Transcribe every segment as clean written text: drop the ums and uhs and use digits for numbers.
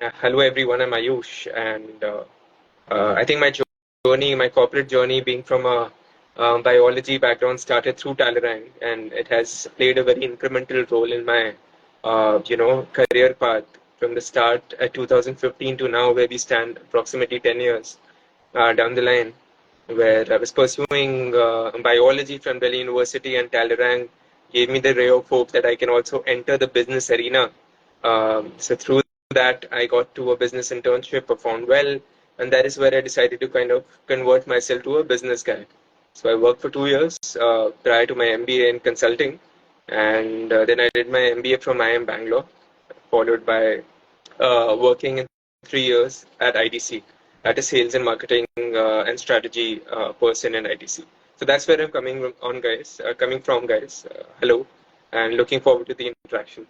Hello everyone, I'm Ayush, and I think my corporate journey, being from a biology background, started through Talerang, and it has played a very incremental role in my, career path from the start at 2015 to now, where we stand approximately 10 years down the line, where I was pursuing biology from Delhi University, and Talerang gave me the ray of hope that I can also enter the business arena. So through that, I got to a business internship, performed well, and that is where I decided to kind of convert myself to a business guy. So I worked for 2 years prior to my MBA in consulting, and then I did my MBA from IIM Bangalore, followed by working in 3 years at IDC, at a sales and marketing and strategy person in IDC. So that's where I'm coming from, guys. Hello, and looking forward to the interaction.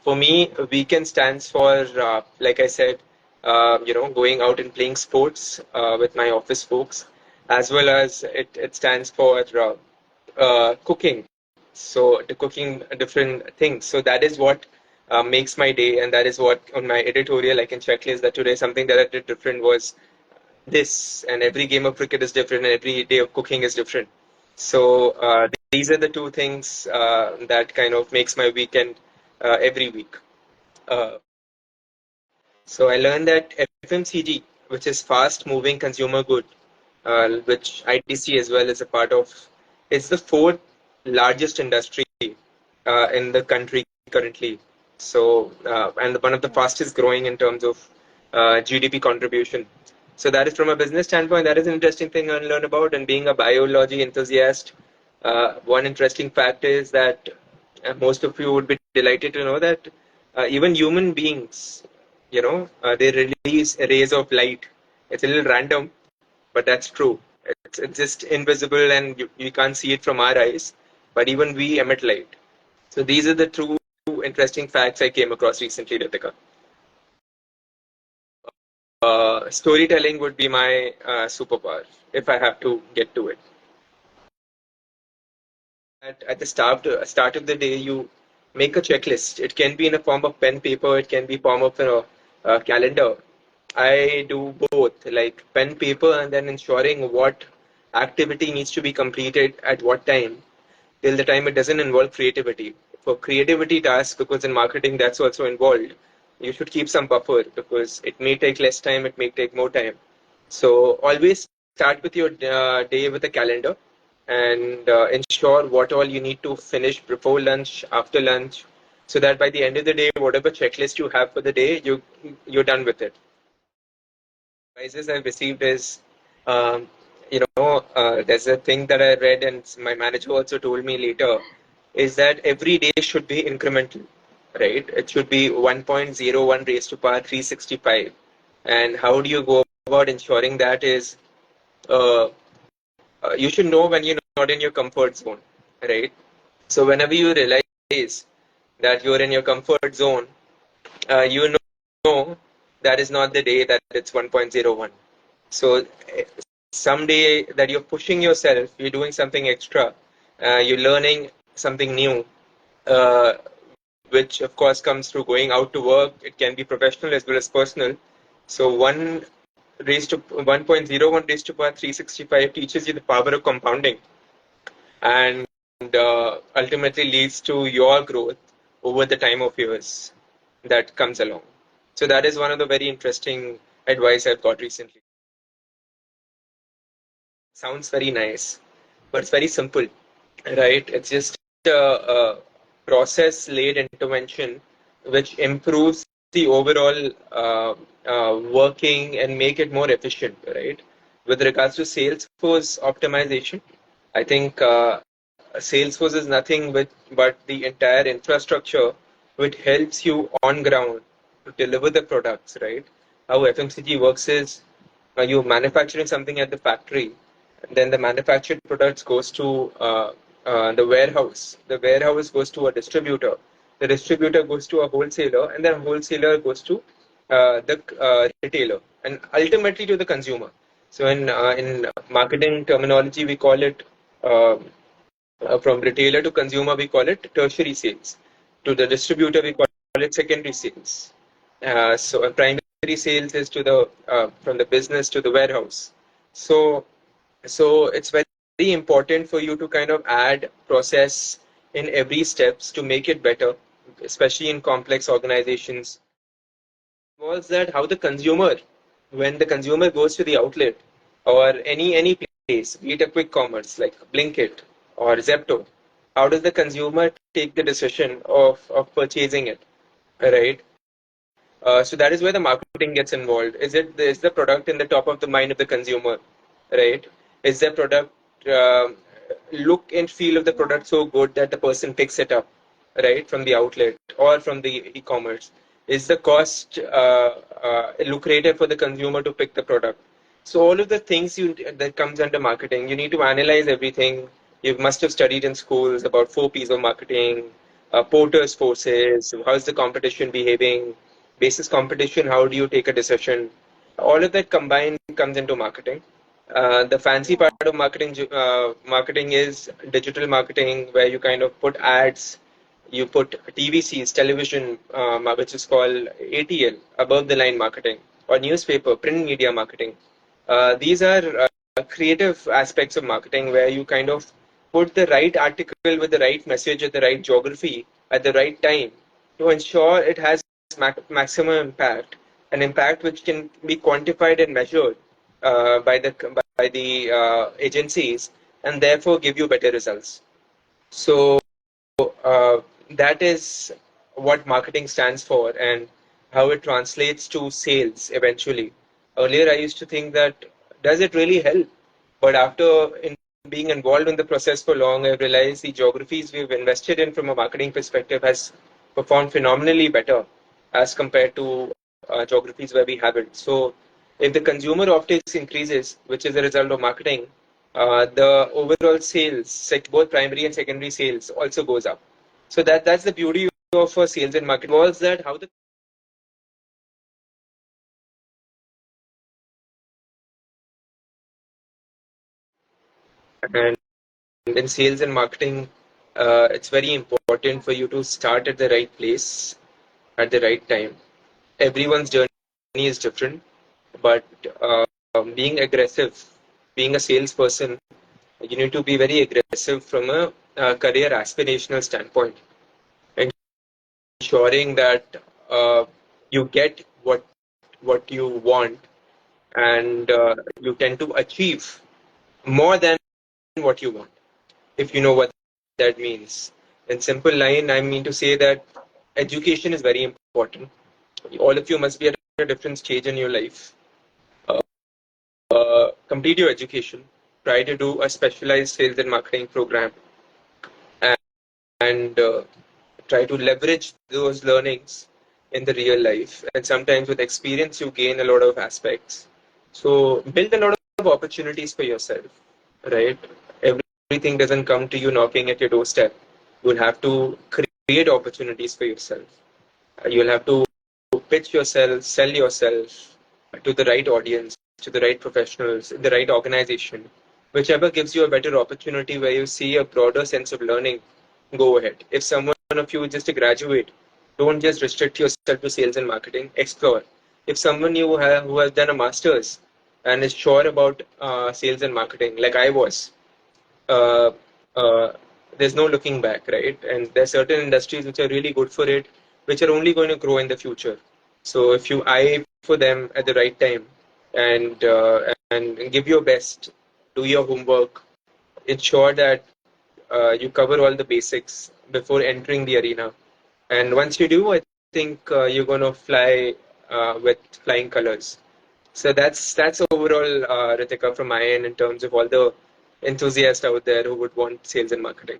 For me, weekend stands for, like I said, going out and playing sports with my office folks, as well as it stands for cooking. So the cooking different things. So that is what makes my day, and that is what on my editorial I can checklist that today something that I did different was this, and every game of cricket is different, and every day of cooking is different. So these are the two things that kind of makes my weekend every week. Uh, so I learned that FMCG, which is fast moving consumer good, which ITC as well is a part of, is the fourth largest industry in the country currently. So, and one of the fastest growing in terms of GDP contribution. So that is from a business standpoint, that is an interesting thing to learn about. And being a biology enthusiast, one interesting fact is that most of you would be delighted to know that even human beings, they release rays of light. It's a little random, but that's true. It's just invisible and you can't see it from our eyes, but even we emit light. So these are the two interesting facts I came across recently, Ritika. Storytelling would be my superpower if I have to get to it. At the start of the day, you make a checklist. It can be in a form of pen, paper. It can be form of a calendar. I do both, like pen, paper, and then ensuring what activity needs to be completed at what time, till the time it doesn't involve creativity. For creativity tasks, because in marketing that's also involved, you should keep some buffer because it may take less time, it may take more time. So always start with your day with a calendar and ensure what all you need to finish before lunch, after lunch, so that by the end of the day, whatever checklist you have for the day, you're done with it. Advices I've received is, um, there's a thing that I read, and my manager also told me later, is that every day should be incremental, right? It should be 1.01 raised to power 365. And how do you go about ensuring that is, uh, you should know when you're not in your comfort zone, right? So whenever you realize that you're in your comfort zone, you know that is not the day that it's 1.01. So someday that you're pushing yourself, you're doing something extra, you're learning something new, uh, which of course comes through going out to work. It can be professional as well as personal. So 1.01 raised to power 365 teaches you the power of compounding, and ultimately leads to your growth over the time of years that comes along. So that is one of the very interesting advice I've got recently. Sounds very nice, but it's very simple, right? It's just a process-led intervention which improves the overall working and make it more efficient, right? With regards to Salesforce optimization, I think Salesforce is nothing but the entire infrastructure which helps you on ground to deliver the products, right? How FMCG works is you're manufacturing something at the factory, and then the manufactured products goes to the warehouse. The warehouse goes to a distributor. The distributor goes to a wholesaler, and then wholesaler goes to the retailer, and ultimately to the consumer. So in marketing terminology, we call it from retailer to consumer, we call it tertiary sales. To the distributor, we call it secondary sales. So a primary sales is to the from the business to the warehouse. So it's very important for you to kind of add process in every steps to make it better, especially in complex organizations. Was that how the consumer, when the consumer goes to the outlet or any place, be it a quick commerce like Blinkit or Zepto, how does the consumer take the decision of purchasing it, right? So that is where the marketing gets involved. Is the product in the top of the mind of the consumer, right? Is the product look and feel of the product so good that the person picks it up, right, from the outlet or from the e-commerce? Is the cost lucrative for the consumer to pick the product? So all of the things that comes under marketing, you need to analyze everything. You must have studied in schools about 4 P's of marketing, Porter's forces, how's the competition behaving, basis competition, how do you take a decision? All of that combined comes into marketing. The fancy part of marketing is digital marketing, where you kind of put ads, you put TVCs, television, which is called ATL, above the line marketing, or newspaper, print media marketing. These are creative aspects of marketing where you kind of put the right article with the right message at the right geography at the right time to ensure it has maximum impact, an impact which can be quantified and measured by the agencies, and therefore give you better results. So uh, that is what marketing stands for and how it translates to sales eventually. Earlier, I used to think that does it really help? But after being involved in the process for long, I've realized the geographies we've invested in from a marketing perspective has performed phenomenally better as compared to geographies where we haven't. So, if the consumer optics increases, which is a result of marketing, the overall sales, like both primary and secondary sales, also goes up. So that's the beauty of sales and marketing. Was that how the and in sales and marketing, it's very important for you to start at the right place at the right time. Everyone's journey is different, but being aggressive, being a salesperson, you need to be very aggressive from a career aspirational standpoint, ensuring that you get what you want and you tend to achieve more than what you want, if you know what that means. In simple line, I mean to say that education is very important. All of you must be at a different stage in your life. Complete your education. Try to do a specialized sales and marketing program, and try to leverage those learnings in the real life. And sometimes with experience, you gain a lot of aspects. So build a lot of opportunities for yourself, right? Everything doesn't come to you knocking at your doorstep. You'll have to create opportunities for yourself. You'll have to pitch yourself, sell yourself to the right audience, to the right professionals, in the right organization. Whichever gives you a better opportunity where you see a broader sense of learning, go ahead. If someone of you is just a graduate, don't just restrict yourself to sales and marketing, explore. If someone who has done a master's and is sure about sales and marketing, like I was, uh, uh, there's no looking back, right? And there are certain industries which are really good for it, which are only going to grow in the future. So if you eye for them at the right time and give your best, do your homework, ensure that you cover all the basics before entering the arena. And once you do, I think you're going to fly with flying colors. So that's overall, Ritika, from my end in terms of all the enthusiasts out there who would want sales and marketing.